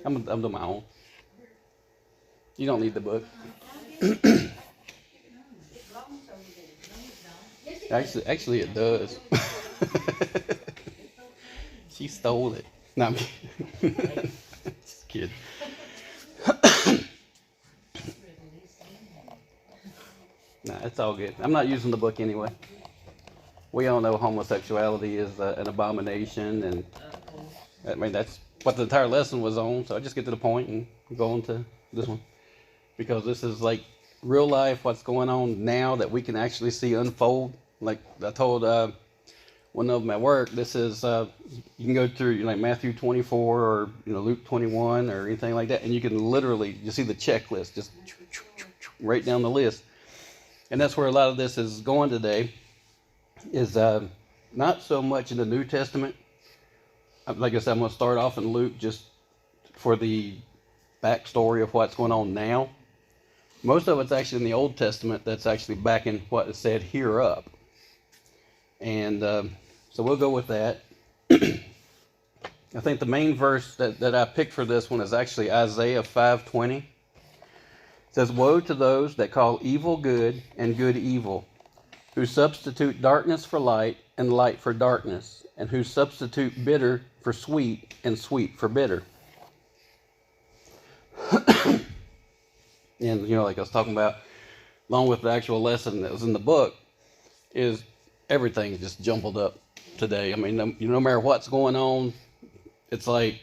I'm doing my own. You don't need the book. Actually, it does. She stole it. No, I'm kidding. Just kidding. Nah, it's all good. I'm not using the book anyway. We all know homosexuality is an abomination, and I mean that's what the entire lesson was on. So I just get to the point and go on to this one because this is like real life, what's going on now that we can actually see unfold. Like I told one of them at work, this is you can go through like Matthew 24 or Luke 21 or anything like that, and you can literally you see the checklist just right down the list, and that's where a lot of this is going today. Is not so much in the New Testament. Like I said, I'm going to start off in Luke just for the backstory of what's going on now. Most of it's actually in the Old Testament that's actually backing what is said here up. And so we'll go with that. I think the main verse that I picked for this one is actually Isaiah 5:20. It says, "Woe to those that call evil good and good evil, who substitute darkness for light and light for darkness, and who substitute bitter for sweet and sweet for bitter." And, like I was talking about, along with the actual lesson that was in the book, is everything just jumbled up today. I mean, no matter what's going on, it's like,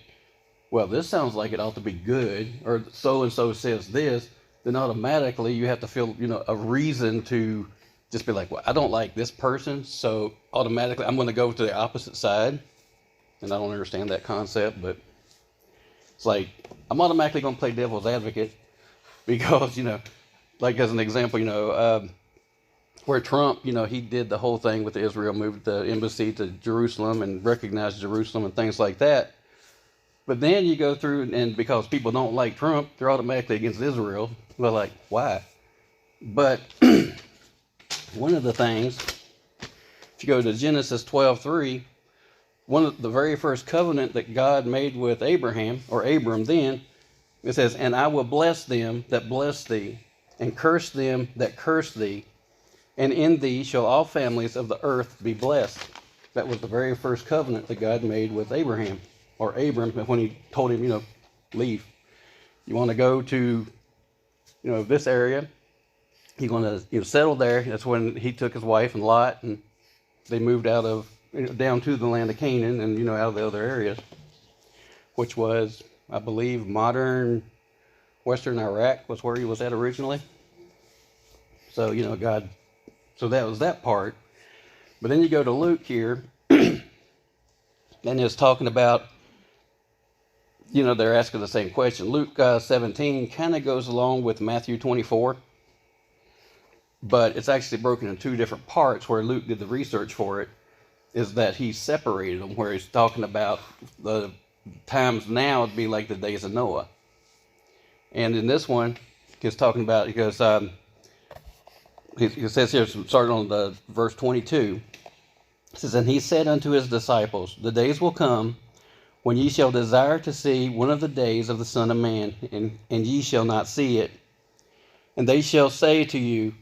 well, this sounds like it ought to be good, or so-and-so says this, then automatically you have to feel, a reason to just be like, well, I don't like this person, so automatically I'm going to go to the opposite side. And I don't understand that concept, but it's like I'm automatically going to play devil's advocate because, like as an example, where Trump, he did the whole thing with Israel, moved the embassy to Jerusalem and recognized Jerusalem and things like that. But then you go through, and because people don't like Trump, they're automatically against Israel. They're like, why? But one of the things, if you go to Genesis 12:3, one of the very first covenant that God made with Abraham, or Abram then, it says, "And I will bless them that bless thee, and curse them that curse thee, and in thee shall all families of the earth be blessed." That was the very first covenant that God made with Abraham, or Abram, when he told him, leave. You want to go to, this area. You're going to settle there. That's when he took his wife and Lot, and they moved out of down to the land of Canaan, and out of the other areas, which was, I believe, modern western Iraq was where he was at originally. So God. So that was that part. But then you go to Luke here, and it's talking about, they're asking the same question. Luke 17 kind of goes along with Matthew 24. But it's actually broken in two different parts where Luke did the research for it, is that he separated them, where he's talking about the times now would be like the days of Noah. And in this one, he's talking about, because he says here, starting on the verse 22, it says, "And he said unto his disciples, The days will come when ye shall desire to see one of the days of the Son of Man, and ye shall not see it. And they shall say to you,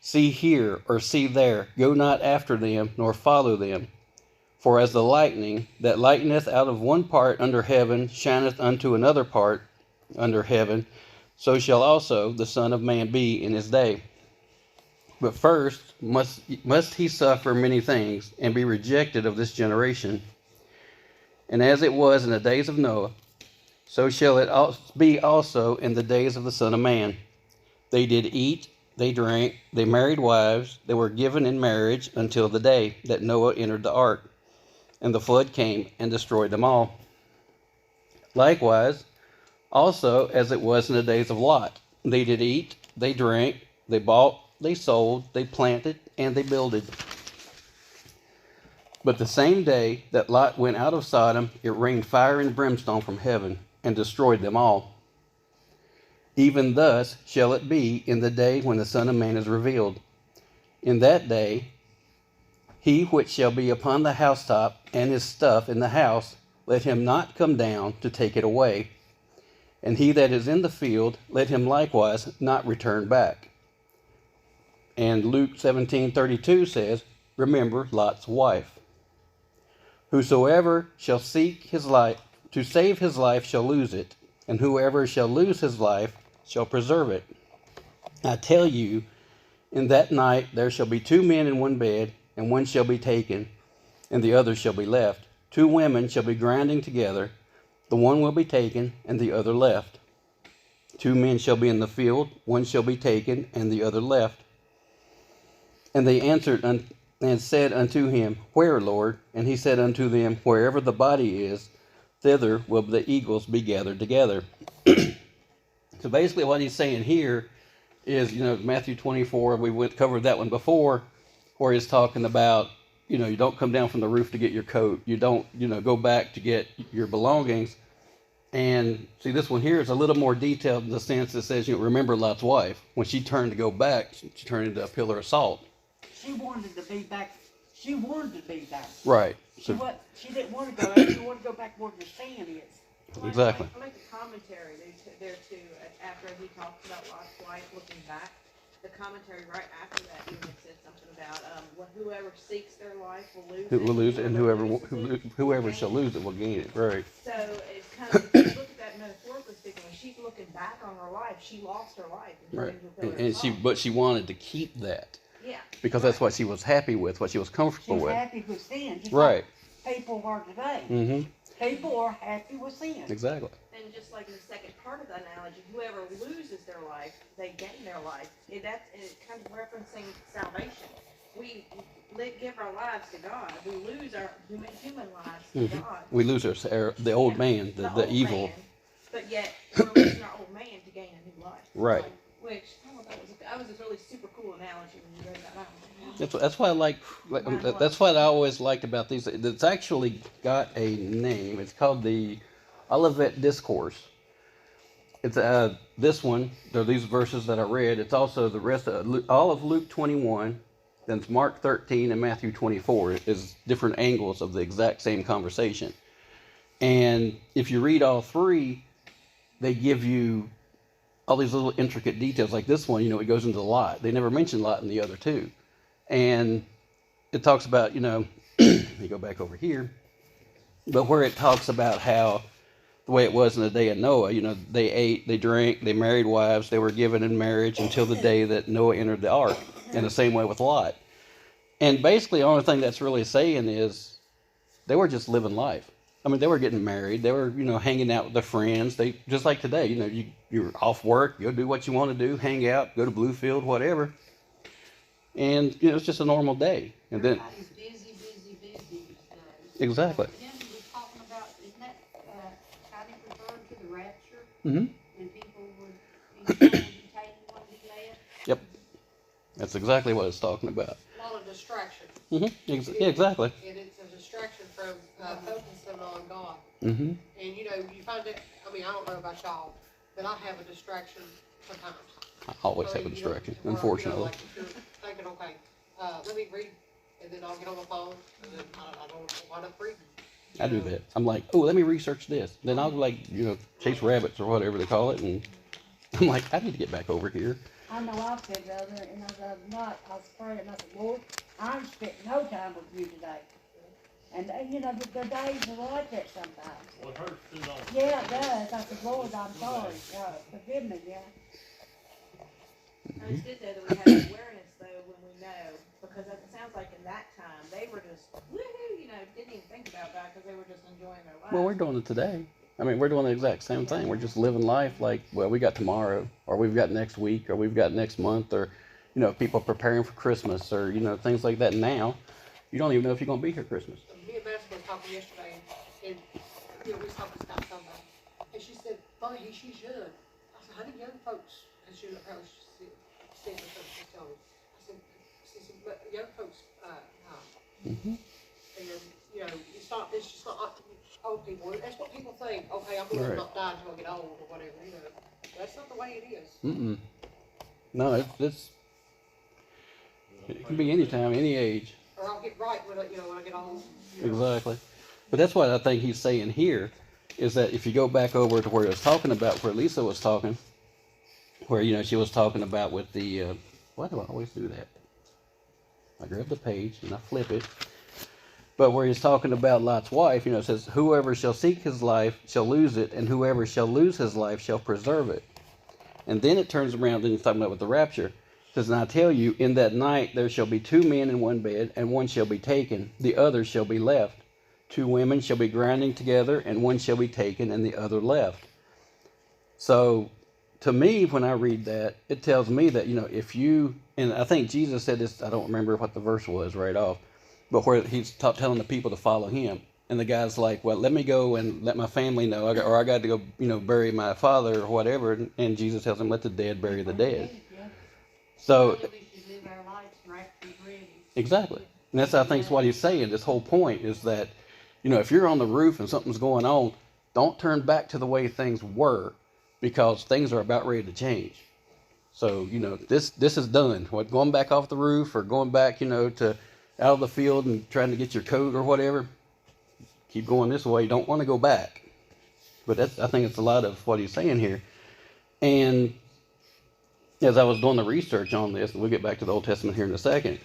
See here, or see there, go not after them, nor follow them. For as the lightning that lighteneth out of one part under heaven shineth unto another part under heaven, so shall also the Son of Man be in his day. But first must he suffer many things, and be rejected of this generation. And as it was in the days of Noah, so shall it be also in the days of the Son of Man. They did eat, they drank, they married wives, they were given in marriage until the day that Noah entered the ark, and the flood came and destroyed them all. Likewise, also as it was in the days of Lot, they did eat, they drank, they bought, they sold, they planted, and they builded. But the same day that Lot went out of Sodom, it rained fire and brimstone from heaven, and destroyed them all. Even thus shall it be in the day when the Son of Man is revealed. In that day, he which shall be upon the housetop, and his stuff in the house, let him not come down to take it away. And he that is in the field, let him likewise not return back. And Luke 17:32 says, remember Lot's wife. Whosoever shall seek his life, to save his life shall lose it, and whoever shall lose his life shall preserve it. I tell you, in that night there shall be 2 men in one bed, and one shall be taken, and the other shall be left. 2 women shall be grinding together, the one will be taken, and the other left. 2 men shall be in the field, one shall be taken, and the other left. And they answered and said unto him, Where, Lord? And he said unto them, Wherever the body is, thither will the eagles be gathered together. So basically what he's saying here is, Matthew 24, we covered that one before, where he's talking about, you don't come down from the roof to get your coat. You don't, go back to get your belongings. And see, this one here is a little more detailed in the sense that says, remember Lot's wife. When she turned to go back, she turned into a pillar of salt. She wanted to be back. She wanted to be back. Right. She didn't want to go back. She wanted to go back where the sand is. Exactly. I like the commentary there too. After he talks about Lot's wife looking back, the commentary right after that even said something about whoever seeks their life will lose it. Will lose it, and whoever shall lose it will gain it. Right. So it's kind of, if you look at that metaphorically speaking, when she's looking back on her life, she lost her life. Right. But she wanted to keep that. Yeah. Because that's what she was happy with, what she was comfortable She's with. happy with sin. Just Right. Like people are today. Mm-hmm. People are happy with sin. Exactly. And just like in the second part of the analogy, whoever loses their life, they gain their life. It's kind of referencing salvation. We give our lives to God. We lose our human lives to God. We lose the old man, the old evil. Man, but yet we're losing our old man to gain a new life. Right. Which I thought that was a really super cool analogy when you read that out. That's why I like. That's what I always liked about these. It's actually got a name. It's called the Olivet Discourse. It's this one. There are these verses that I read. It's also the rest of all of Luke 21. Then it's Mark 13 and Matthew 24. Is different angles of the exact same conversation. And if you read all three, they give you all these little intricate details. Like this one, it goes into Lot. They never mention Lot in the other two. And it talks about, let me go back over here, but where it talks about how the way it was in the day of Noah, they ate, they drank, they married wives, they were given in marriage until the day that Noah entered the ark. And the same way with Lot. And basically the only thing that's really saying is they were just living life. I mean, they were getting married. They were, hanging out with their friends. They just like today, you're off work, go do what you want to do, hang out, go to Bluefield, whatever. And, it's just a normal day. And then everybody's busy these days. Exactly. Again, we were talking about, isn't that kind of referring to the rapture? Mm-hmm. And people would be taken, one be left? Yep. That's exactly what it's talking about. A lot of distraction. Mm-hmm. Yeah, exactly. And it's a distraction from focusing on God. Mm-hmm. And you find it, I don't know about y'all, but I have a distraction sometimes. I always have a distraction, unfortunately. Like if you're thinking, okay, let me read, and then I'll get on my phone, and then I don't wind up reading. I do that. I'm like, oh, let me research this. Then I'll chase rabbits or whatever they call it, and I'm like, I need to get back over here. I know I said the other, and the other night I was praying, and I said, Lord, I ain't spent no time with you today. And the days are like that sometimes. Well, it hurts too long. Yeah, it does. I said, Lord, I'm sorry. Forgive me, yeah. It's good though that we have awareness though when we know, because it sounds like in that time they were just woohoo, didn't even think about that because they were just enjoying their life. Well, we're doing it today. I mean, we're doing the exact same thing. We're just living life like, well, we got tomorrow, or we've got next week, or we've got next month, or, people preparing for Christmas, or, things like that now. You don't even know if you're going to be here Christmas. Me and Vanessa were talking yesterday, and we was talking about something, and she said, Mommy, she's young. I said, honey, young folks, and she was probably saying something she's telling me. She said, but young folks, Mm-hmm. And, it's just not old people. That's what people think. Okay, I'm going to not die until I get old or whatever, That's not the way it is. Mm-mm. No, it can be any time, any age. Or I'll get right when I get old. Exactly. But that's what I think he's saying here is that if you go back over to where it was talking about, where Lisa was talking, where, you know, she was talking about with the, why do I always do that? I grab the page and I flip it. But where he's talking about Lot's wife, you know, it says, whoever shall seek his life shall lose it, and whoever shall lose his life shall preserve it. And then it turns around, and he's talking about with the rapture. It says, and I tell you, in that night there shall be 2 men in one bed, and one shall be taken, the other shall be left. 2 women shall be grinding together, and one shall be taken, and the other left. So, to me, when I read that, it tells me that, you know, if you, and I think Jesus said this, I don't remember what the verse was right off, but where he's telling the people to follow him. And the guy's like, well, let me go and let my family know, or I got to go, you know, bury my father or whatever. And Jesus tells him, let the dead bury the dead. So, We should live our lives rapture's ready. exactly. And that's, I think, is what he's saying. This whole point is that, you know, if you're on the roof and something's going on, don't turn back to the way things were, because things are about ready to change. So, you know, this is done. What, going back off the roof or going back, you know, to out of the field and trying to get your coat or whatever, keep going this way. You don't want to go back. But that's, I think it's a lot of what he's saying here. And as I was doing the research on this, and we'll get back to the Old Testament here in a second,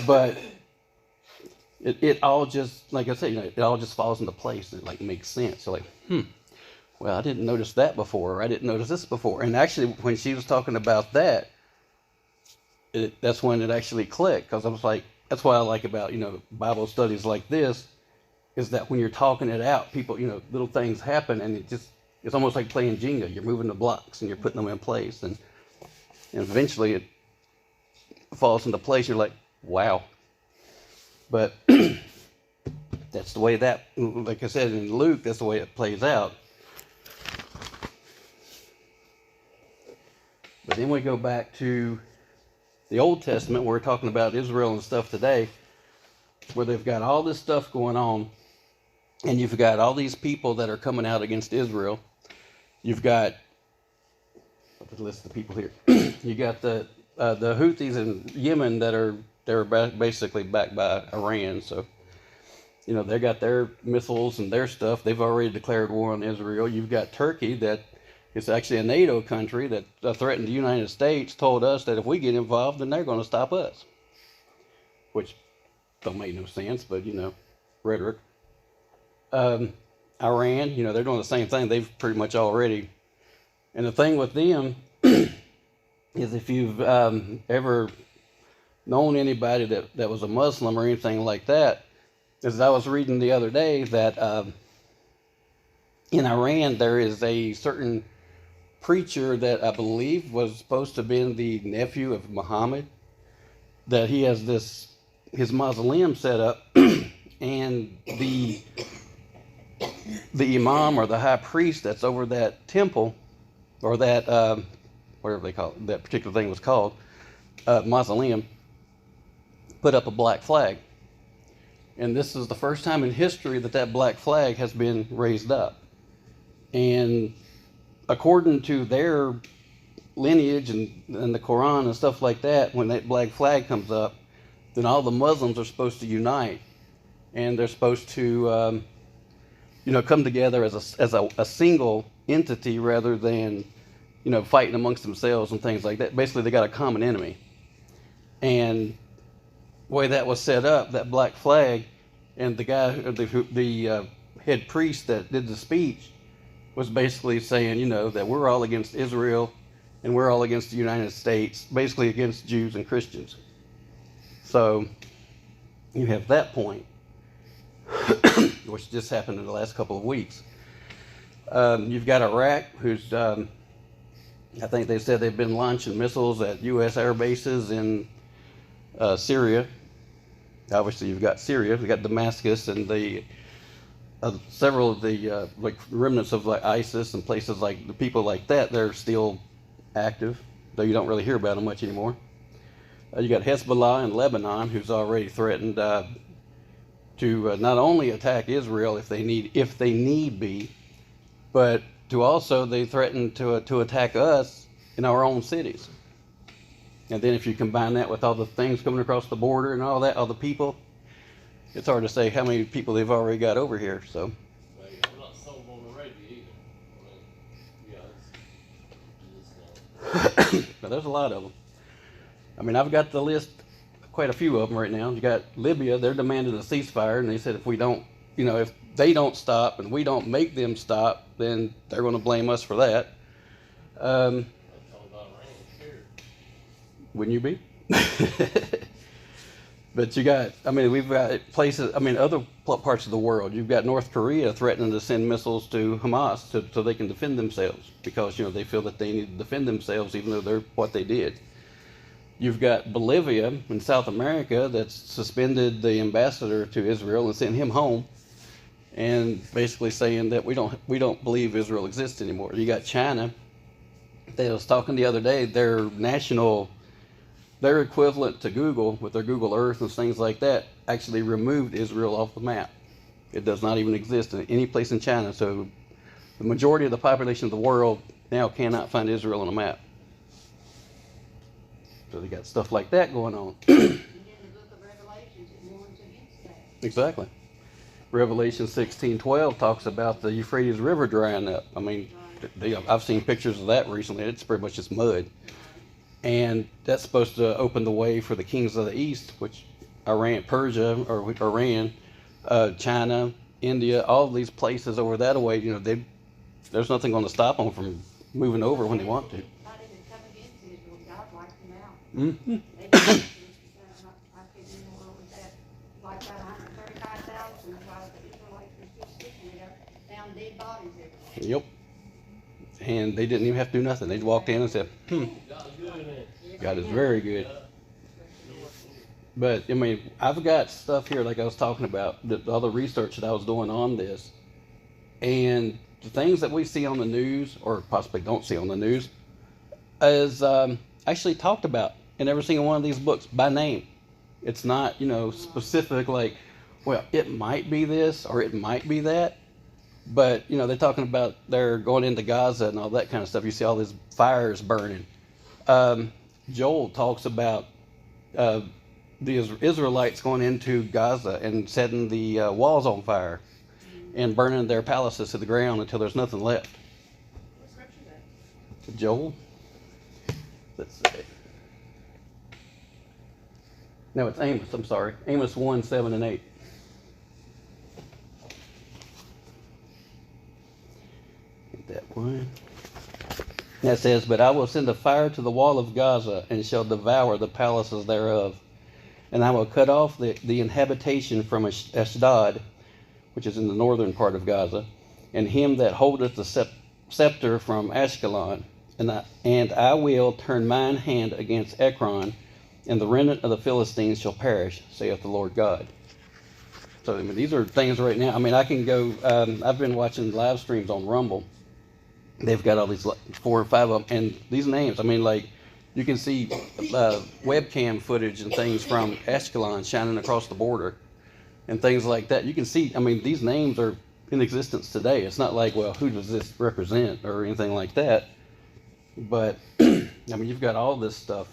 but it all just, like I said, you know, it all just falls into place and it like makes sense. So like, well, I didn't notice that before, or I didn't notice this before. And actually, when she was talking about that, that's when it actually clicked, because I was like, that's what I like about, you know, Bible studies like this, is that when you're talking it out, people, you know, little things happen, and it's almost like playing Jenga. You're moving the blocks and you're putting them in place, and eventually it falls into place. You're like, wow. But that's the way that, like I said in Luke, that's the way it plays out. But then we go back to the Old Testament, where we're talking about Israel and stuff today, where they've got all this stuff going on, and you've got all these people that are coming out against Israel. You've got, I'll list the people here. You got the Houthis in Yemen they're basically backed by Iran. So, you know, they got their missiles and their stuff. They've already declared war on Israel. You've got Turkey, that is actually a NATO country that threatened the United States, told us that if we get involved, then they're going to stop us. Which don't make no sense, but, you know, rhetoric. Iran, you know, they're doing the same thing. They've pretty much already. And the thing with them is, if you've ever known anybody that was a Muslim or anything like that, is I was reading the other day that in Iran there is a certain preacher that I believe was supposed to have been the nephew of Muhammad, that he has his mausoleum set up, and the imam or the high priest that's over that temple, or that whatever they call it, that particular thing was called, mausoleum, put up a black flag. And this is the first time in history that black flag has been raised up. And according to their lineage and the Quran and stuff like that, when that black flag comes up, then all the Muslims are supposed to unite, and they're supposed to, you know, come together as a single entity, rather than, you know, fighting amongst themselves and things like that. Basically, they got a common enemy. And the way that was set up, that black flag, and the guy, the head priest that did the speech, was basically saying, you know, that we're all against Israel and we're all against the United States, basically against Jews and Christians. So you have that point, which just happened in the last couple of weeks. You've got Iraq, who's, I think they said they've been launching missiles at U.S. air bases in Syria. Obviously, you've got Syria, you've got Damascus, and several of the like remnants of like ISIS and places like the people like that. They're still active, though you don't really hear about them much anymore. You got Hezbollah in Lebanon, who's already threatened to not only attack Israel if they need be, but to also they threaten to attack us in our own cities. And then if you combine that with all the things coming across the border and all that, all the people, it's hard to say how many people they've already got over here. So. I'm not sold on the But there's a lot of them. I mean, I've got the list, quite a few of them right now. You got Libya, they're demanding a ceasefire, and they said if we don't, if they don't stop and we don't make them stop, then they're going to blame us for that. Wouldn't you be? But we've got places, other parts of the world. You've got North Korea threatening to send missiles to Hamas so they can defend themselves because, they feel that they need to defend themselves even though they're what they did. You've got Bolivia in South America that's suspended the ambassador to Israel and sent him home, and basically saying that we don't believe Israel exists anymore. You got China. They was talking the other day. Their equivalent to Google with their Google Earth and things like that actually removed Israel off the map. It does not even exist in any place in China. So the majority of the population of the world now cannot find Israel on a map. So they got stuff like that going on. And in the book of Revelations, it warns against that. Exactly. Revelation 16:12 talks about the Euphrates River drying up. I've seen pictures of that recently. It's pretty much just mud. And that's supposed to open the way for the kings of the east, which Persia, or Iran, China, India, all of these places over that way, there's nothing going to stop them from moving over when they want to. Not even come against Israel, God wiped them out. Mm-hmm. They did, I couldn't even know with that, like that 135,000, while the Israelites were still sitting there, found dead bodies everywhere. Yep. And they didn't even have to do nothing. They walked in and said, God is very good. But, I've got stuff here like I was talking about, all the research that I was doing on this. And the things that we see on the news, or possibly don't see on the news, is actually talked about in every single one of these books by name. It's not, specific like, well, it might be this or it might be that. But, they're talking about they're going into Gaza and all that kind of stuff. You see all these fires burning. Joel talks about the Israelites going into Gaza and setting the walls on fire and burning their palaces to the ground until there's nothing left. What scripture is that? Joel? Let's see. No, it's Amos. I'm sorry. Amos 1, 7, and 8. Get that one. That says, but I will send a fire to the wall of Gaza and shall devour the palaces thereof. And I will cut off the inhabitation from Ashdod, which is in the northern part of Gaza, and him that holdeth the scepter from Ashkelon. And I will turn mine hand against Ekron, and the remnant of the Philistines shall perish, saith the Lord God. So these are things right now. I can go, I've been watching live streams on Rumble. They've got all these 4 or 5 of them, and these names, you can see webcam footage and things from Ashkelon shining across the border and things like that. You can see, these names are in existence today. It's not like, well, who does this represent or anything like that. But, you've got all this stuff.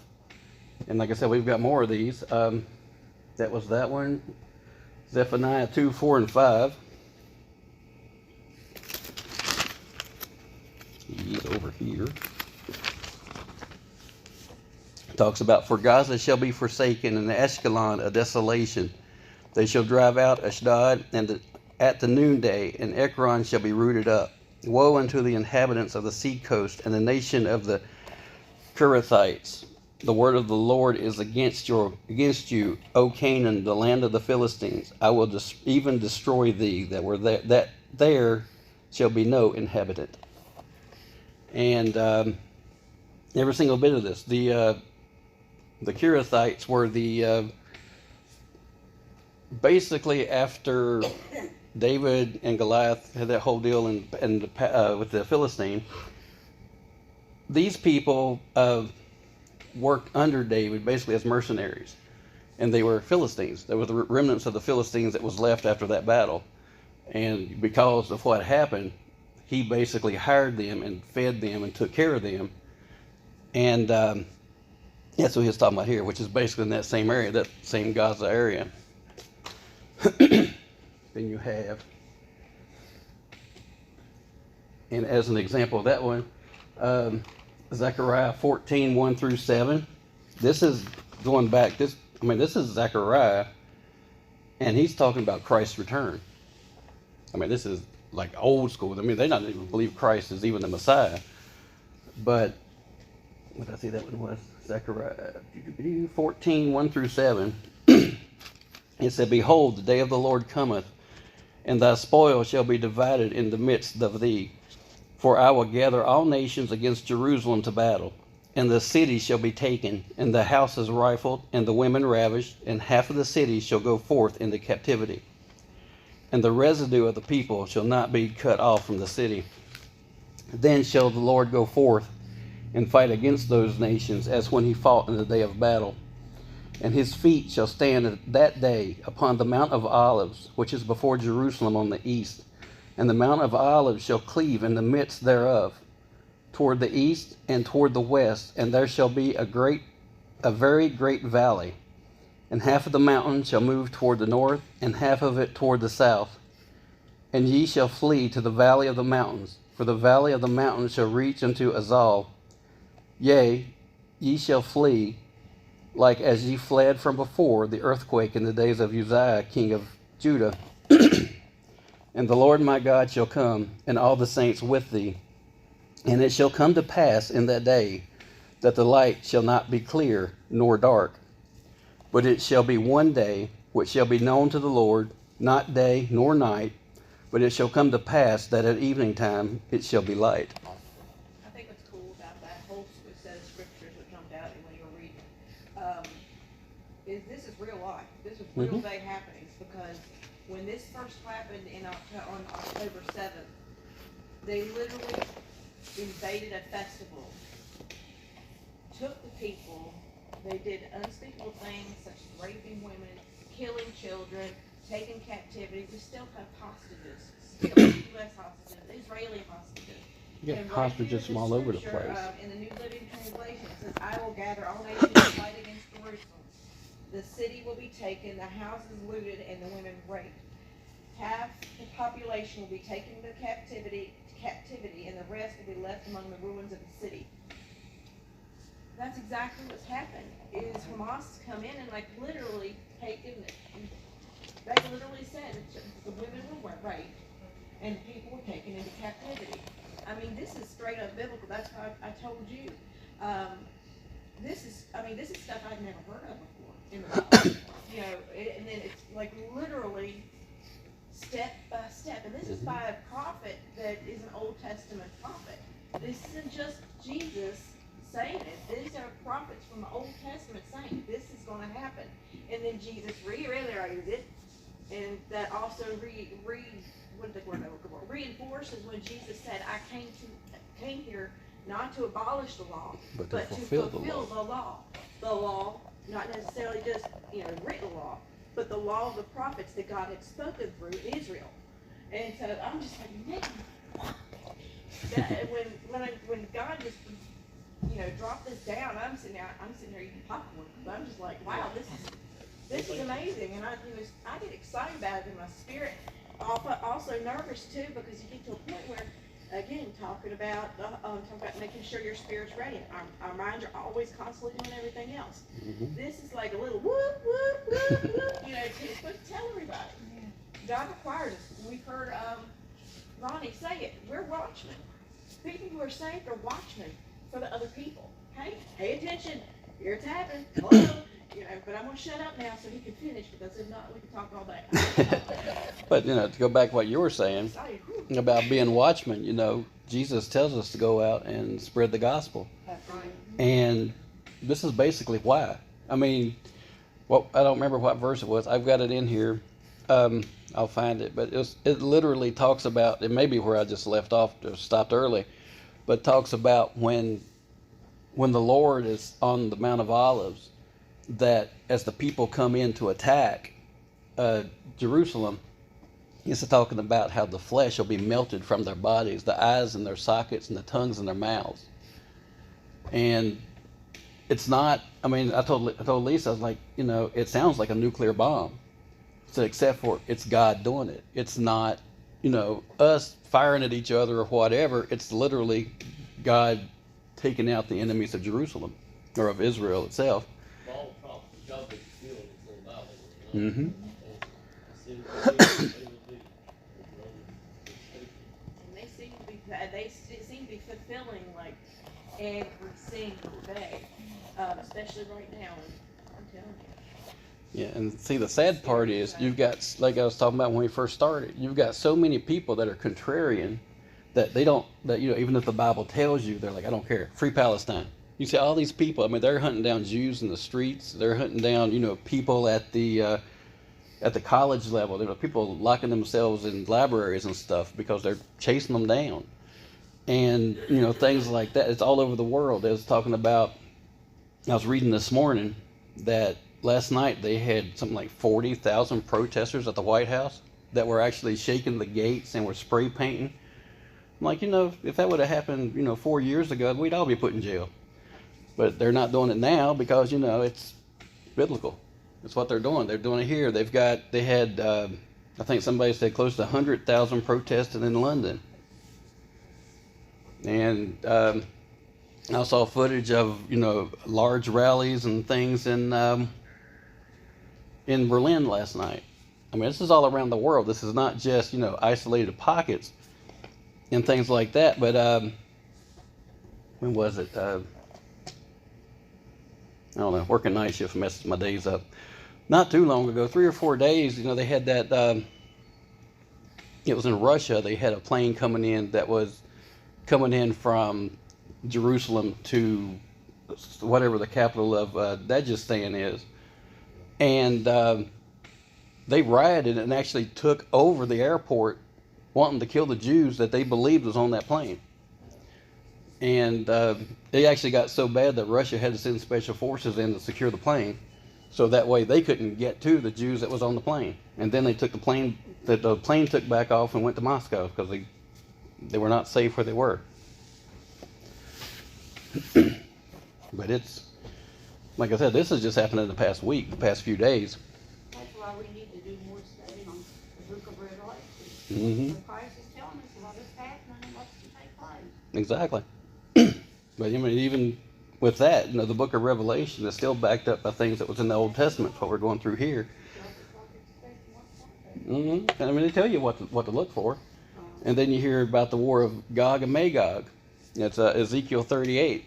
And like I said, we've got more of these. That was that one. Zephaniah 2, 4, and 5. He's over here. Talks about, for Gaza shall be forsaken, and Ashkelon a desolation. They shall drive out Ashdod at the noonday, and Ekron shall be rooted up. Woe unto the inhabitants of the sea coast, and the nation of the Kerethites. The word of the Lord is against you, O Canaan, the land of the Philistines. I will even destroy thee, that there shall be no inhabitant. And every single bit of this, the Kerethites were basically after David and Goliath had that whole deal with the Philistine. These people worked under David basically as mercenaries, and they were Philistines. There were the remnants of the Philistines that was left after that battle, and because of what happened, he basically hired them and fed them and took care of them. And that's what he was talking about here, which is basically in that same area, that same Gaza area. Then you have, and as an example of that one, Zechariah 14, 1 through 7. This is going back, this is Zechariah, and he's talking about Christ's return. I mean, this is like old school. I mean, they don't even believe Christ is even the Messiah. But, what did I say that one was? Zechariah 14, 1 through 7. It said, Behold, the day of the Lord cometh, and thy spoil shall be divided in the midst of thee. For I will gather all nations against Jerusalem to battle, and the city shall be taken, and the houses rifled, and the women ravished, and half of the city shall go forth into captivity. And the residue of the people shall not be cut off from the city. Then shall the Lord go forth and fight against those nations, as when he fought in the day of battle. And his feet shall stand that day upon the Mount of Olives, which is before Jerusalem on the east. And the Mount of Olives shall cleave in the midst thereof, toward the east and toward the west, and there shall be a very great valley. And half of the mountain shall move toward the north, and half of it toward the south. And ye shall flee to the valley of the mountains, for the valley of the mountains shall reach unto Azal. Yea, ye shall flee, like as ye fled from before the earthquake in the days of Uzziah, king of Judah. And the Lord my God shall come, and all the saints with thee. And it shall come to pass in that day, that the light shall not be clear nor dark, but it shall be one day which shall be known to the Lord, not day nor night, but it shall come to pass that at evening time it shall be light. I think what's cool about that whole set of scriptures that jumped out when you were reading is this is real life. This is real day happenings, because when this first happened on October 7th, they literally invaded a festival, took the people, they did unspeakable things such as raping women, killing children, taking captivity. We still have hostages, still U.S. hostages, Israeli hostages. You And got right hostages here, from all over the scripture, place. In the New Living Translation, it says, I will gather all nations to fight against Jerusalem. The city will be taken, the houses looted, and the women raped. Half the population will be taken into captivity, and the rest will be left among the ruins of the city. That's exactly what's happened, is Hamas come in and like literally taken, they literally said that the women were raped and people were taken into captivity. I mean, this is straight up biblical. That's why I told you. This is stuff I've never heard of before in the Bible. And then it's like literally step by step. And this is by a prophet that is an Old Testament prophet. This isn't just Jesus saying it. These are prophets from the Old Testament saying this is going to happen. And then Jesus reiterated it, and that also reinforces when Jesus said, I came here not to abolish the law, but to fulfill the law. The law, not necessarily just written law, but the law of the prophets that God had spoken through Israel. And so I'm just like, man, when God just dropped this down, I'm sitting there eating popcorn. But I'm just like, wow, this is amazing, and I get excited about it in my spirit. Also nervous too, because you get to a point where, again, talking about making sure your spirit's ready. Our minds are always constantly doing everything else. This is like a little whoop whoop whoop whoop. It's supposed to tell everybody. God requires us. We've heard Ronnie say it. We're watchmen. People who are saved are watchmen for the other people. Hey, pay attention. Here it's happening. Hello. But I'm going to shut up now so he can finish, because if not, we can talk all day. But, to go back to what you were saying about being watchmen, Jesus tells us to go out and spread the gospel. That's right. And this is basically why. I mean, I don't remember what verse it was. I've got it in here. I'll find it. But it literally talks about, it may be where I just left off or stopped early, but talks about when the Lord is on the Mount of Olives, that as the people come in to attack Jerusalem, it's talking about how the flesh will be melted from their bodies, the eyes in their sockets and the tongues in their mouths. And it's not, I told Lisa, I was like, it sounds like a nuclear bomb. So except for it's God doing it. It's not, us firing at each other or whatever. It's literally God taking out the enemies of Jerusalem or of Israel itself. Mm-hmm. And they seem to be fulfilling like every single day, especially right now. I'm telling you. Yeah, and see, the sad part is you've got, like I was talking about when we first started, you've got so many people that are contrarian that they don't, that, you know, even if the Bible tells you, they're like, I don't care, free Palestine. You see all these people, I mean, they're hunting down Jews in the streets, they're hunting down, you know, people at the college level, there are people locking themselves in libraries and stuff because they're chasing them down. And, you know, things like that, it's all over the world. They was talking about, I was reading this morning that last night they had something like 40,000 protesters at the White House that were actually shaking the gates and were spray painting. I'm like, you know, if that would have happened, you know, 4 years ago, we'd all be put in jail. But they're not doing it now because, you know, it's biblical. That's what they're doing. They're doing it here. They had, I think somebody said close to 100,000 protesting in London. And I saw footage of, you know, large rallies and things in Berlin last night. I mean, this is all around the world. This is not just, you know, isolated pockets and things like that. But when was it? I don't know. Working night shift messes my days up. Not too long ago, 3 or 4 days, you know, they had that. It was in Russia. They had a plane coming in that was coming in from Jerusalem to whatever the capital of Dagestan is. And they rioted and actually took over the airport wanting to kill the Jews that they believed was on that plane. And they actually got so bad that Russia had to send special forces in to secure the plane. So that way they couldn't get to the Jews that was on the plane. And then they took the plane took back off and went to Moscow because they were not safe where they were. But it's, like I said, this has just happened in the past week, the past few days. That's why we need to do more study on the book of Revelation. Mm-hmm. So Christ is telling us what is happening and what's to take place. Exactly. But I mean, even with that, you know, the book of Revelation is still backed up by things that was in the Old Testament, what we're going through here. Mm-hmm. I mean, they tell you what to look for. And then you hear about the war of Gog and Magog. It's Ezekiel 38.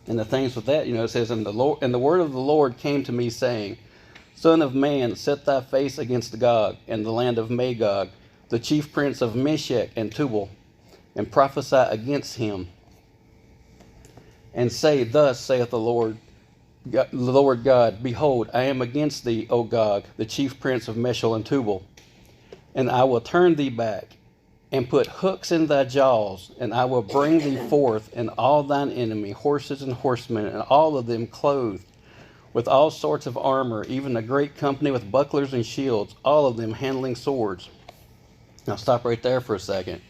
And the things with that, you know, it says, and the word of the Lord came to me, saying, Son of man, set thy face against Gog and the land of Magog, the chief prince of Meshech and Tubal, and prophesy against him, and say, Thus saith the Lord God, Behold, I am against thee, O Gog, the chief prince of Meshech and Tubal, and I will turn thee back, and put hooks in thy jaws, and I will bring thee forth, and all thine enemy, horses and horsemen, and all of them clothed with all sorts of armor, even a great company with bucklers and shields, all of them handling swords. Now stop right there for a second.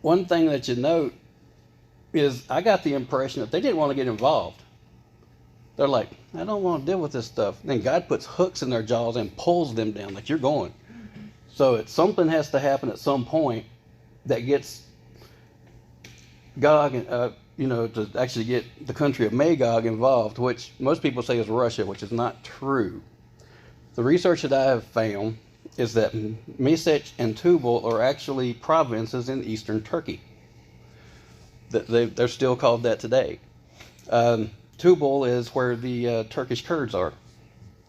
One thing that you note is I got the impression that they didn't want to get involved. They're like, I don't want to deal with this stuff. Then God puts hooks in their jaws and pulls them down, like, you're going. So something has to happen at some point that gets Gog, to actually get the country of Magog involved, which most people say is Russia, which is not true. The research that I have found is that Meshech and Tubal are actually provinces in eastern Turkey. They're still called that today. Tubal is where the Turkish Kurds are,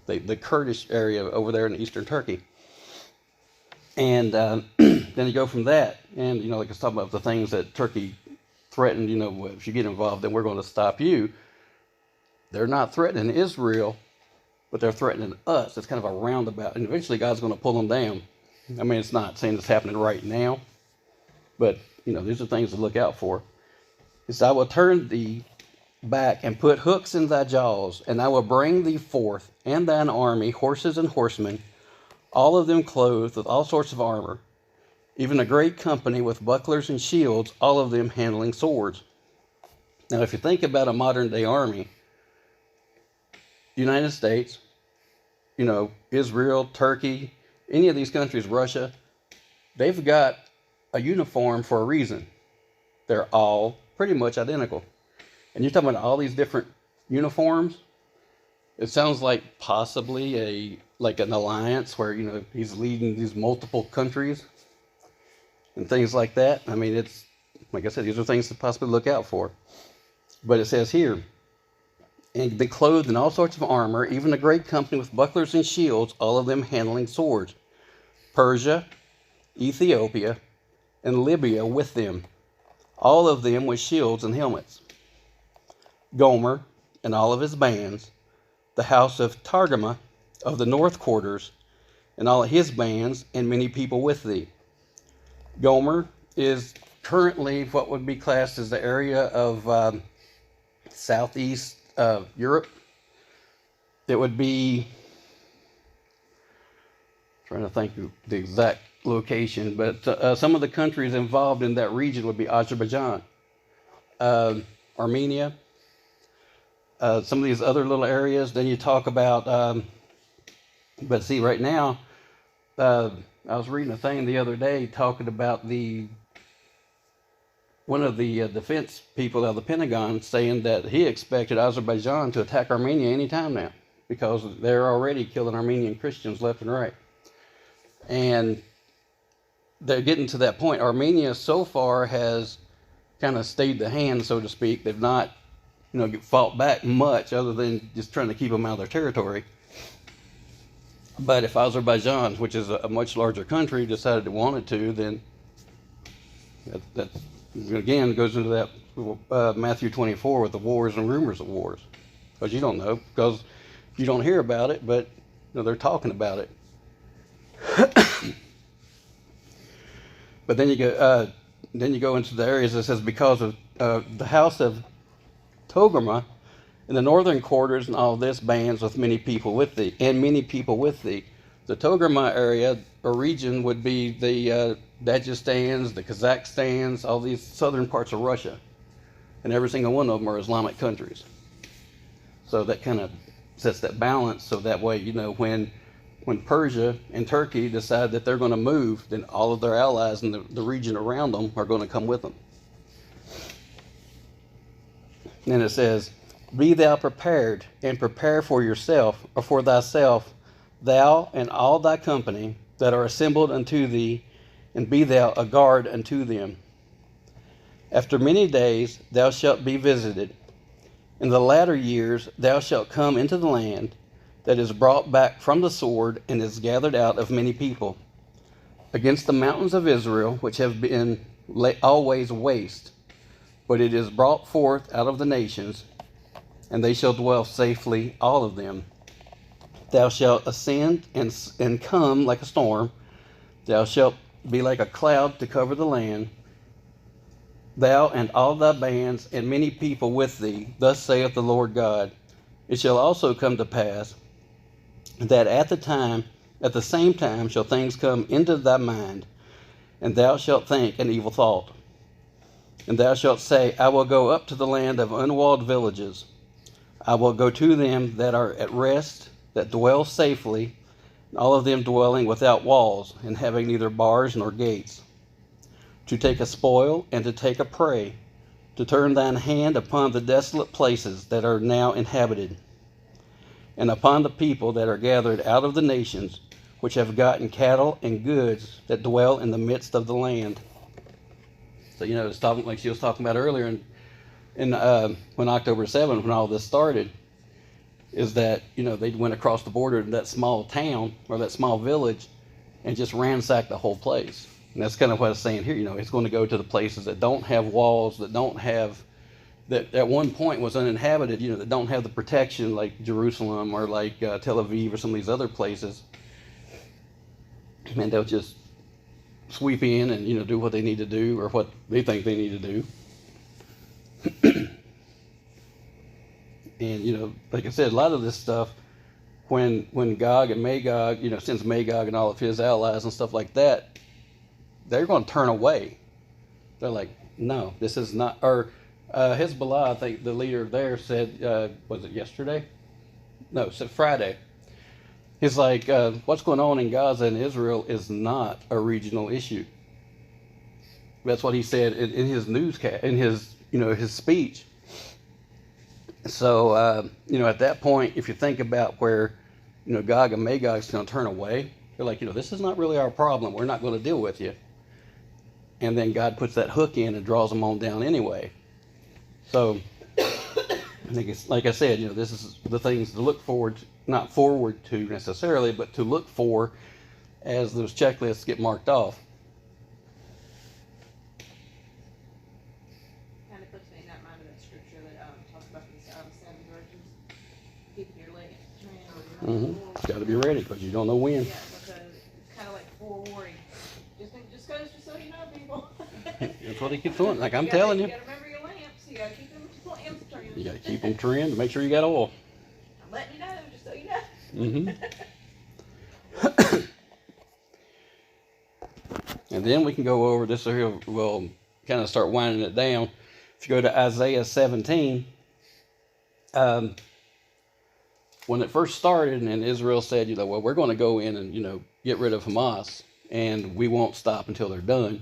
the Kurdish area over there in eastern Turkey. And then you go from that, and, you know, like I was talking about the things that Turkey threatened, you know, if you get involved, then we're going to stop you. They're not threatening Israel, but they're threatening us. It's kind of a roundabout, and eventually God's going to pull them down. I mean, it's not saying it's happening right now, but, you know, these are things to look out for. It says, I will turn thee back and put hooks in thy jaws, and I will bring thee forth and thine army, horses and horsemen, all of them clothed with all sorts of armor, even a great company with bucklers and shields, all of them handling swords. Now, if you think about a modern day army, United States, you know, Israel, Turkey, any of these countries, Russia, they've got a uniform for a reason. They're all pretty much identical. And you're talking about all these different uniforms. It sounds like possibly an alliance where, you know, he's leading these multiple countries and things like that. I mean, it's, like I said, these are things to possibly look out for. But it says here, and been clothed in all sorts of armor, even a great company with bucklers and shields, all of them handling swords. Persia, Ethiopia, and Libya with them, all of them with shields and helmets. Gomer and all of his bands, the house of Targama of the north quarters, and all of his bands, and many people with thee. Gomer is currently what would be classed as the area of southeast Europe. It would be, trying to think of the exact location, but some of the countries involved in that region would be Azerbaijan, Armenia, some of these other little areas. Then you talk about, but see, right now, I was reading a thing the other day talking about one of the defense people out of the Pentagon saying that he expected Azerbaijan to attack Armenia any time now, because they're already killing Armenian Christians left and right. And they're getting to that point. Armenia so far has kind of stayed the hand, so to speak. They've not, you know, fought back much other than just trying to keep them out of their territory. But if Azerbaijan, which is a much larger country, decided it wanted to, then that again goes into that Matthew 24 with the wars and rumors of wars. Because you don't know, because you don't hear about it, but you know, they're talking about it. But then you go into the areas that says, because of the house of Togarmah in the northern quarters, and all this bands with many people with thee, and many people with thee. The Togarmah area or region would be the Dagestans, the Kazakhstans, all these southern parts of Russia, and every single one of them are Islamic countries. So that kind of sets that balance. So that way, you know, when Persia and Turkey decide that they're going to move, then all of their allies in the region around them are going to come with them. And it says, be thou prepared, and prepare for yourself, or for thyself, thou and all thy company that are assembled unto thee, and be thou a guard unto them. After many days thou shalt be visited. In the latter years thou shalt come into the land that is brought back from the sword, and is gathered out of many people, against the mountains of Israel, which have been always waste. But it is brought forth out of the nations, and they shall dwell safely, all of them. Thou shalt ascend and come like a storm. Thou shalt be like a cloud to cover the land. Thou and all thy bands, and many people with thee. Thus saith the Lord God. It shall also come to pass that at the same time shall things come into thy mind, and thou shalt think an evil thought. And thou shalt say, I will go up to the land of unwalled villages. I will go to them that are at rest, that dwell safely, all of them dwelling without walls, and having neither bars nor gates, to take a spoil and to take a prey, to turn thine hand upon the desolate places that are now inhabited, and upon the people that are gathered out of the nations, which have gotten cattle and goods, that dwell in the midst of the land. So, you know, it's talking like she was talking about earlier in when October 7th, when all this started, is that, you know, they went across the border to that small town or that small village and just ransacked the whole place. And that's kind of what it's saying here. You know, it's going to go to the places that don't have walls, that don't have, that at one point was uninhabited, you know, that don't have the protection like Jerusalem or like Tel Aviv or some of these other places. And they'll just sweep in and, you know, do what they need to do, or what they think they need to do. And, you know, like I said, a lot of this stuff, when Gog and Magog, you know, since Magog and all of his allies and stuff like that, they're going to turn away. They're like, no, this is not. Or Hezbollah, I think the leader there said, was it yesterday? No, it said Friday. He's like, what's going on in Gaza and Israel is not a regional issue. That's what he said in his newscast, in his his speech. So, at that point, if you think about where, Gog and Magog is going to turn away, they're like, this is not really our problem. We're not going to deal with you. And then God puts that hook in and draws them on down anyway. So, I think it's, like I said, this is the things to look forward to, not forward to necessarily, but to look for as those checklists get marked off. Kind of puts me in that mind of that scripture that talks about these 7 virgins. Keeping your leg trained. Got to be ready because you don't know when. Yeah, because it's kind of like forewarning. Just goes to so you know, people. That's what he keeps doing. Like I'm telling you. You gotta remember your lamps. You gotta keep them lamps trimmed. You got to keep them trimmed to make sure you got oil. I'm letting you know, just so you know. And then we can go over this here. We'll kind of start winding it down. If you go to Isaiah 17, when it first started and Israel said, well, we're going to go in and, get rid of Hamas and we won't stop until they're done.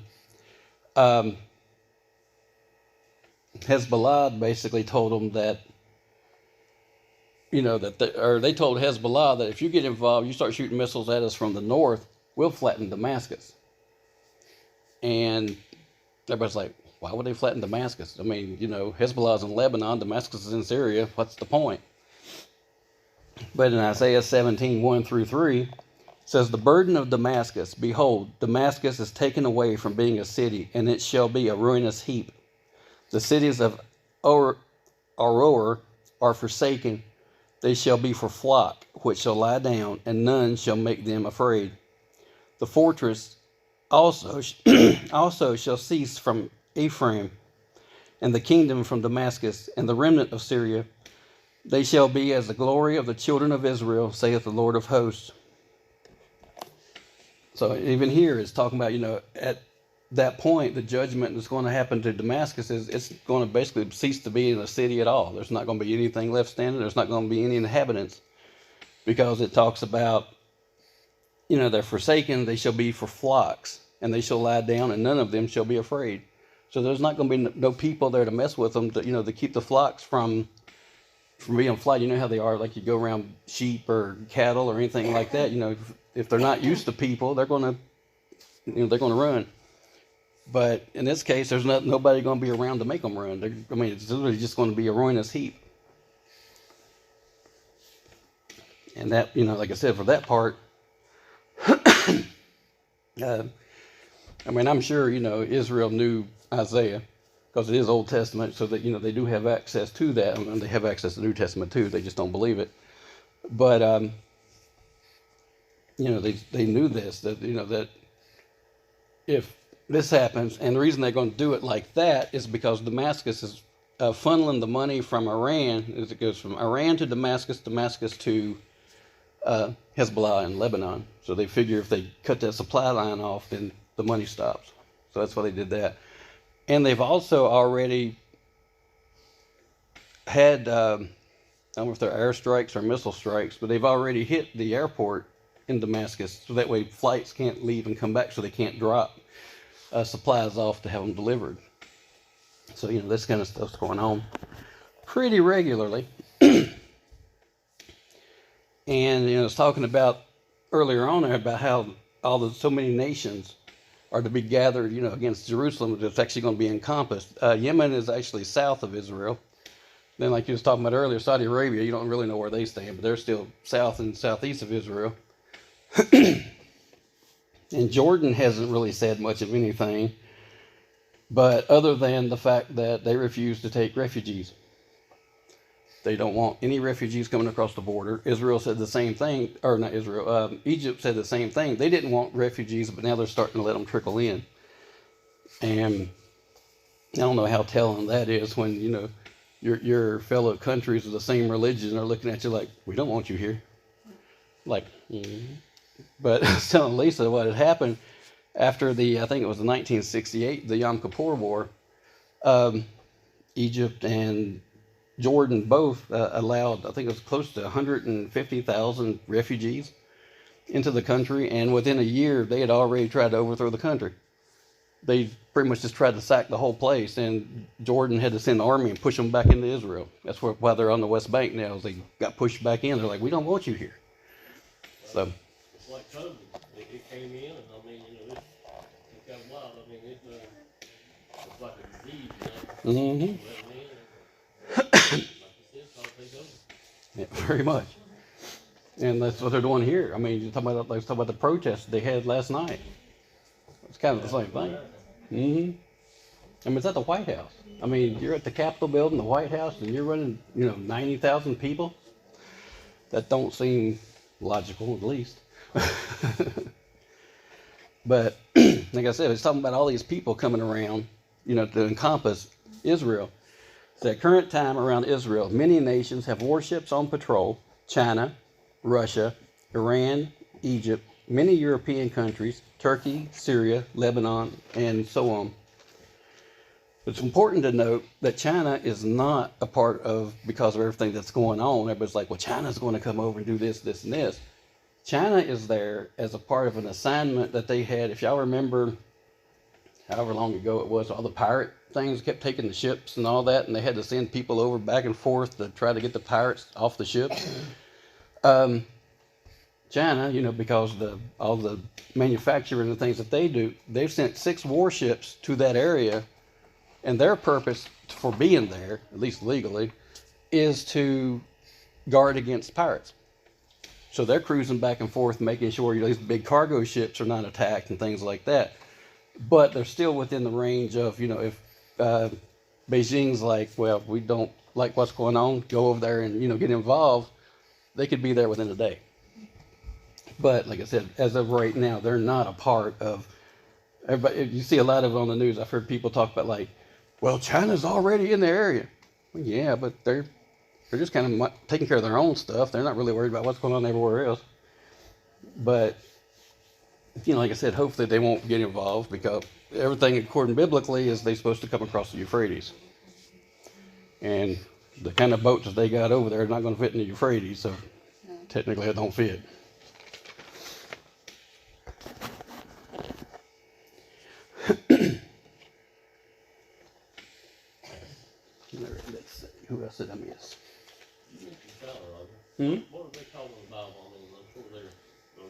Hezbollah basically told them that, they told Hezbollah that if you get involved, you start shooting missiles at us from the north, we'll flatten Damascus. And everybody's like, why would they flatten Damascus? I mean, Hezbollah's in Lebanon, Damascus is in Syria. What's the point? But in Isaiah 17, 1-3, it says, the burden of Damascus, behold, Damascus is taken away from being a city, and it shall be a ruinous heap. The cities of Aroer are forsaken. They shall be for flock, which shall lie down, and none shall make them afraid. The fortress also shall cease from Ephraim, and the kingdom from Damascus, and the remnant of Syria. They shall be as the glory of the children of Israel, saith the Lord of hosts. So even here it's talking about, at that point, the judgment that's going to happen to Damascus is it's going to basically cease to be in a city at all. There's not going to be anything left standing. There's not going to be any inhabitants, because it talks about, they're forsaken. They shall be for flocks, and they shall lie down, and none of them shall be afraid. So there's not going to be no people there to mess with them, to keep the flocks from being flight. You know how they are, like you go around sheep or cattle or anything like that. If they're not used to people, they're going to run. But in this case, there's nobody going to be around to make them run. It's literally just going to be a ruinous heap. And that, like I said, for that part, I'm sure, Israel knew Isaiah, because it is Old Testament, so that, they do have access to that. They have access to the New Testament too, they just don't believe it. But, they knew this, that if this happens, and the reason they're going to do it like that is because Damascus is funneling the money from Iran, as it goes from Iran to Damascus, Damascus to Hezbollah in Lebanon. So they figure if they cut that supply line off, then the money stops. So that's why they did that. And they've also already had, I don't know if they're airstrikes or missile strikes, but they've already hit the airport in Damascus, so that way flights can't leave and come back, so they can't drop supplies off to have them delivered. So, this kind of stuff's going on pretty regularly. And, it's talking about earlier on there about how so many nations are to be gathered, against Jerusalem. It's actually going to be encompassed. Yemen is actually south of Israel. Then, like you was talking about earlier, Saudi Arabia, you don't really know where they stand, but they're still south and southeast of Israel. And Jordan hasn't really said much of anything, but other than the fact that they refuse to take refugees. They don't want any refugees coming across the border. Israel said the same thing, or not Israel, Egypt said the same thing. They didn't want refugees, but now they're starting to let them trickle in. And I don't know how telling that is when, your fellow countries of the same religion are looking at you like, we don't want you here. Like, But I was telling Lisa what had happened after I think it was the 1968, the Yom Kippur War. Egypt and Jordan both allowed, I think it was close to 150,000 refugees into the country, and within a year they had already tried to overthrow the country. they pretty much just tried to sack the whole place, and Jordan had to send the army and push them back into Israel. That's why they're on the West Bank now. Is they got pushed back in. They're like, we don't want you here. So It's like COVID. It came in, and I mean, it got wild. I mean, it's like a disease, mm-hmm. Like you said, it's all take over. Yeah, very much. And that's what they're doing here. I mean, let's talk about the protests they had last night. It's kind of the same thing. Mm-hmm. I mean, it's at the White House. I mean, you're at the Capitol building, the White House, and you're running, 90,000 people. That don't seem logical, at least. But like I said, it's talking about all these people coming around, to encompass Israel. So at current time around Israel, many nations have warships on patrol. China, Russia, Iran, Egypt, many European countries, Turkey, Syria, Lebanon, and so on. It's important to note that China is not a part of, because of everything that's going on. Everybody's like, well, China's going to come over and do this, this, and this. China is there as a part of an assignment that they had. If y'all remember, however long ago it was, all the pirate things kept taking the ships and all that, and they had to send people over back and forth to try to get the pirates off the ships. China, because all the manufacturing and things that they do, they've sent 6 warships to that area, and their purpose for being there, at least legally, is to guard against pirates. So they're cruising back and forth, making sure these big cargo ships are not attacked and things like that. But they're still within the range of, if Beijing's like, well, we don't like what's going on, go over there and, get involved, they could be there within a day. But like I said, as of right now, they're not a part of everybody. You see a lot of it on the news. I've heard people talk about like, well, China's already in the area. Well, yeah, but they're just kind of taking care of their own stuff. They're not really worried about what's going on everywhere else. But, like I said, hopefully they won't get involved, because everything according biblically is they're supposed to come across the Euphrates. And the kind of boats that they got over there are not going to fit in the Euphrates, so technically it don't fit. Let's see, who else did I miss? What do they call them in the Bible? I mean, I'm sure they're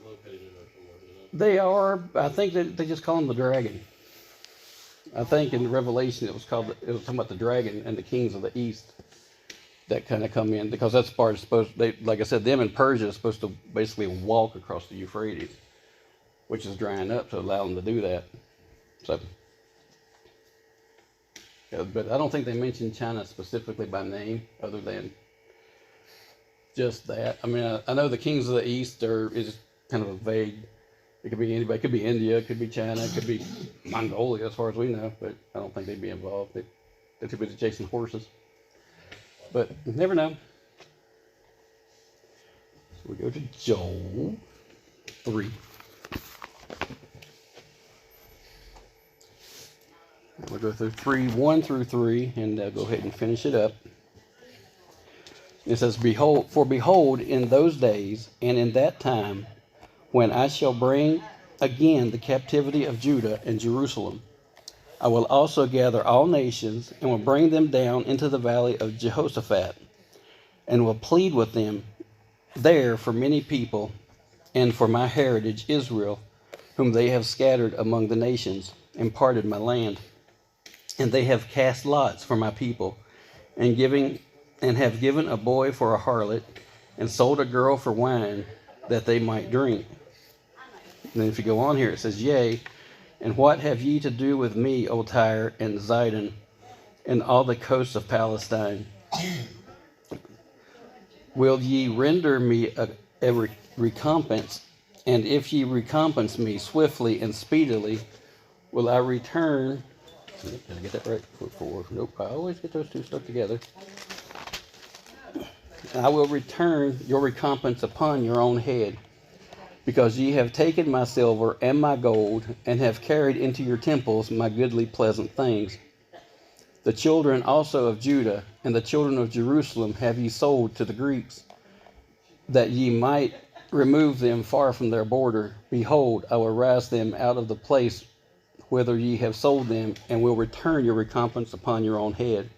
located in there somewhere, They are, I think that they just call them the dragon. I think in Revelation it was talking about the dragon and the kings of the east that kind of come in, because that's part supposed, like I said, them in Persia are supposed to basically walk across the Euphrates, which is drying up to allow them to do that. So, yeah, but I don't think they mentioned China specifically by name, other than just that. I mean, I know the kings of the east is kind of a vague. It could be anybody. It could be India. It could be China. It could be Mongolia, as far as we know. But I don't think they'd be involved. They're too busy chasing horses. But you never know. So we go to Joel 3. We'll go through 1 through 3, and go ahead and finish it up. It says, behold, in those days and in that time, when I shall bring again the captivity of Judah and Jerusalem, I will also gather all nations, and will bring them down into the valley of Jehoshaphat, and will plead with them there for many people, and for my heritage Israel, whom they have scattered among the nations, and parted my land. And they have cast lots for my people, and have given a boy for a harlot, and sold a girl for wine, that they might drink. And then if you go on here, it says, yea, and what have ye to do with me, O Tyre and Zidon, and all the coasts of Palestine? Will ye render me a recompense? And if ye recompense me swiftly and speedily, will I return... Did I get that right? 4. Nope, I always get those two stuck together. I will return your recompense upon your own head, because ye have taken my silver and my gold, and have carried into your temples my goodly pleasant things. The children also of Judah and the children of Jerusalem have ye sold to the Greeks, that ye might remove them far from their border. Behold, I will raise them out of the place whither ye have sold them, and will return your recompense upon your own head.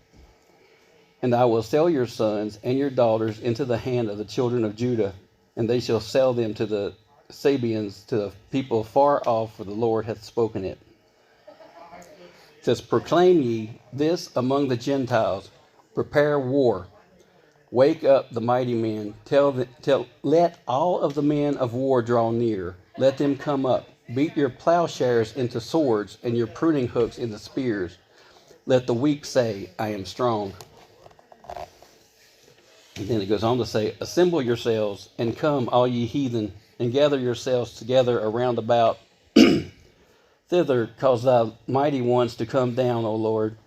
And I will sell your sons and your daughters into the hand of the children of Judah, and they shall sell them to the Sabeans, to the people far off, for the Lord hath spoken it. It says, proclaim ye this among the Gentiles, prepare war. Wake up the mighty men, let all of the men of war draw near, let them come up. Beat your plowshares into swords, and your pruning hooks into spears. Let the weak say, I am strong. And then it goes on to say, assemble yourselves, and come, all ye heathen, and gather yourselves together around about. Thither cause thy mighty ones to come down, O Lord.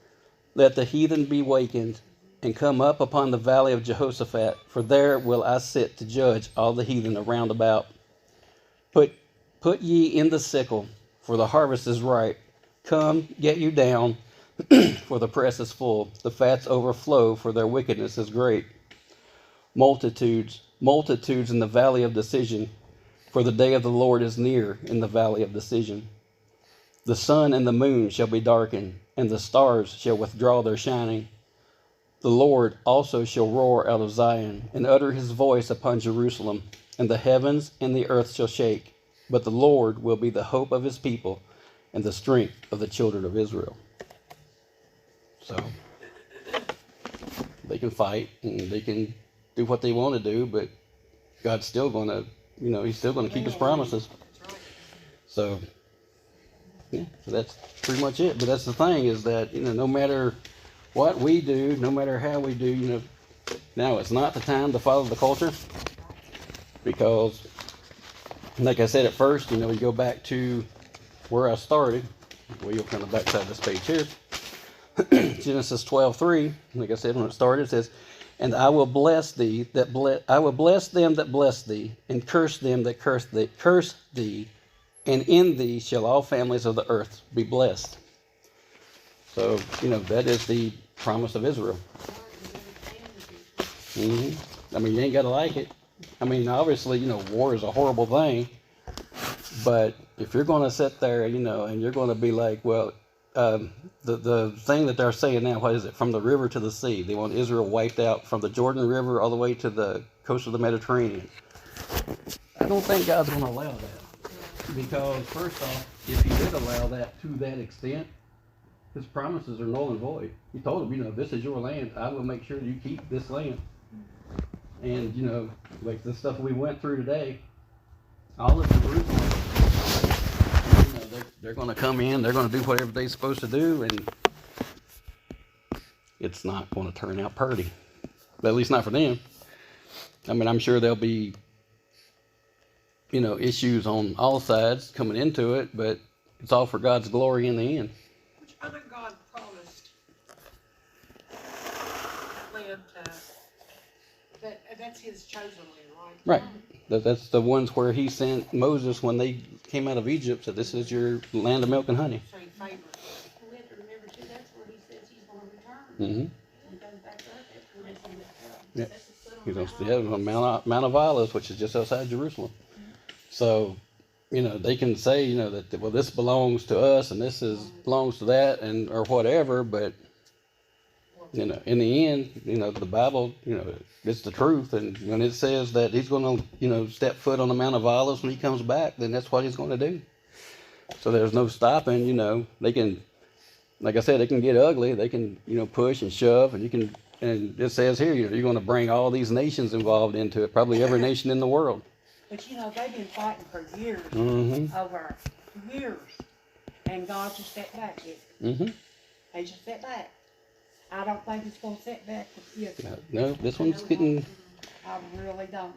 Let the heathen be wakened, and come up upon the valley of Jehoshaphat, for there will I sit to judge all the heathen around about. Put ye in the sickle, for the harvest is ripe. Come, get you down, for the press is full. The fats overflow, for their wickedness is great. Multitudes in the valley of decision, for the day of the Lord is near in the valley of decision. The sun and the moon shall be darkened, and the stars shall withdraw their shining. The Lord also shall roar out of Zion, and utter his voice upon Jerusalem, and the heavens and the earth shall shake. But the Lord will be the hope of his people, and the strength of the children of Israel. So, they can fight, and they can do what they want to do, but God's still going to, he's still going to keep his promises. So, yeah, so that's pretty much it. But that's the thing, is that, no matter what we do, no matter how we do, now it's not the time to follow the culture, because, like I said at first, you go back to where I started. Well, you'll kind of backside this page here. Genesis 12:3, like I said when it started, it says, and I will bless thee I will bless them that bless thee, and curse them that curse thee, and in thee shall all families of the earth be blessed. So, that is the promise of Israel. I mean, you ain't got to like it. I mean, obviously, war is a horrible thing. But if you're going to sit there, and you're going to be like, well, the thing that they're saying now, what is it? From the river to the sea. They want Israel wiped out from the Jordan River all the way to the coast of the Mediterranean. I don't think God's going to allow that. Because, first off, if he did allow that to that extent, his promises are null and void. He told them, this is your land. I will make sure you keep this land. And, like the stuff we went through today, all of Jerusalem, they're going to come in, they're going to do whatever they're supposed to do, and it's not going to turn out purty. But at least not for them. I mean, I'm sure there'll be, issues on all sides coming into it, but it's all for God's glory in the end. Which other God promised land that's his chosen land, right? Right. That's the ones where he sent Moses when they came out of Egypt, said, this is your land of milk and honey. So he favored. We have to remember too, that's where he says he's gonna return. He goes back up, that's where it's gonna Yeah. He's on Mount of Olives, which is just outside Jerusalem. So, they can say, that, well, this belongs to us and this belongs to that, and or whatever, but in the end, the Bible, it's the truth. And when it says that he's going to, step foot on the Mount of Olives when he comes back, then that's what he's going to do. So there's no stopping, they can, like I said, they can get ugly. They can, push and shove, and and it says here, you're going to bring all these nations involved into it, probably every nation in the world. But they've been fighting for years, over years, and God just stepped back. They just stepped back. I don't think it's going to set back for years. No, this one's getting... I really don't.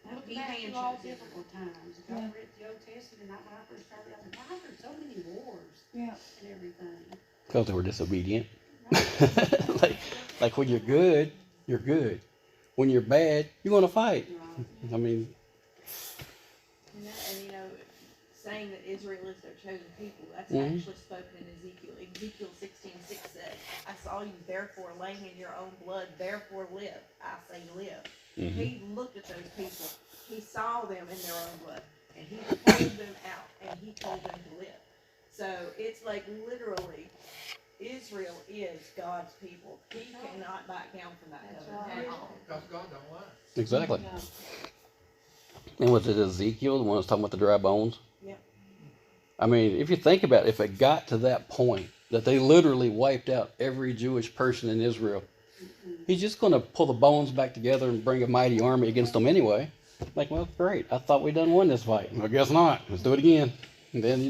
That'll be back to all difficult times. If I read the Old Testament, when I first started out, why are there so many wars and everything? Because they were disobedient. like when you're good, you're good. When you're bad, you're going to fight. I mean... saying that Israel is their chosen people, that's actually spoken in Ezekiel. Ezekiel 16:6 says, I saw you therefore laying in your own blood, therefore live. I say live. He looked at those people, he saw them in their own blood, and he pulled them out, and he told them to live. So it's like literally, Israel is God's people. He cannot back down from that That's covenant right. at all. Cause God don't lie. Exactly. No. And was it Ezekiel, the one that was talking about the dry bones? Yep. I mean, if you think about it, if it got to that point that they literally wiped out every Jewish person in Israel, he's just going to pull the bones back together and bring a mighty army against them anyway. Like, well, great. I thought we done won this fight. Well, guess not. Let's do it again. And then,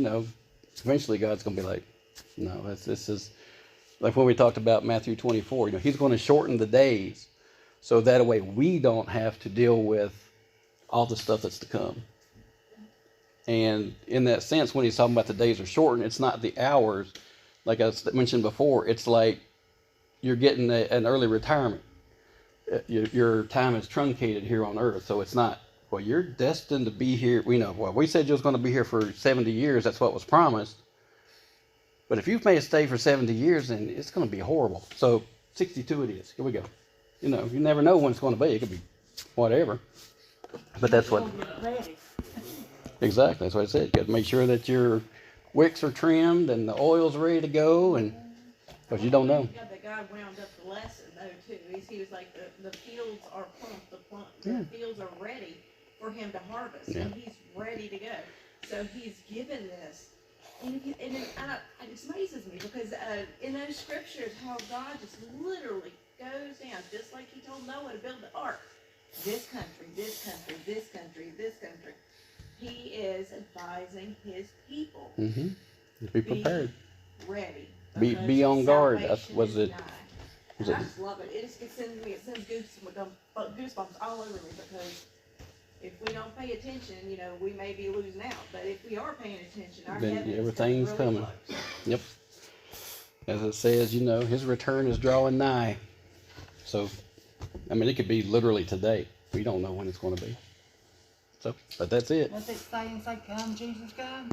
eventually God's going to be like, no, this is like when we talked about Matthew 24. He's going to shorten the days so that way we don't have to deal with all the stuff that's to come. And in that sense, when he's talking about the days are shortened, it's not the hours. Like I mentioned before, it's like you're getting an early retirement. Your time is truncated here on earth. So it's not, well, you're destined to be here. We said you was going to be here for 70 years. That's what was promised. But if you've made a stay for 70 years, then it's going to be horrible. So 62 it is. Here we go. You never know when it's going to be. It could be whatever. But that's what, Get ready. exactly, that's what I said. You got to make sure that your wicks are trimmed and the oil's ready to go, and because you don't know. Yeah, that God wound up the lesson though too. He was like the fields are plump, the Yeah. fields are ready for him to harvest, Yeah. and he's ready to go. So he's given this, and it amazes me because in those scriptures, how God just literally goes down, just like he told Noah to build the ark. This country, this country, this country, this country. He is advising his people. Mm-hmm. Be prepared. Ready. Be because on guard. salvation Was is it? nigh. Was And I it? just love it. It sends goosebumps all over me because if we don't pay attention, we may be losing out. But if we are paying attention, our Then heaven is everything's really coming. close. Yep. As it says, his return is drawing nigh. So, it could be literally today. We don't know when it's going to be. So, but that's it. What's it say and say, come, Jesus, come?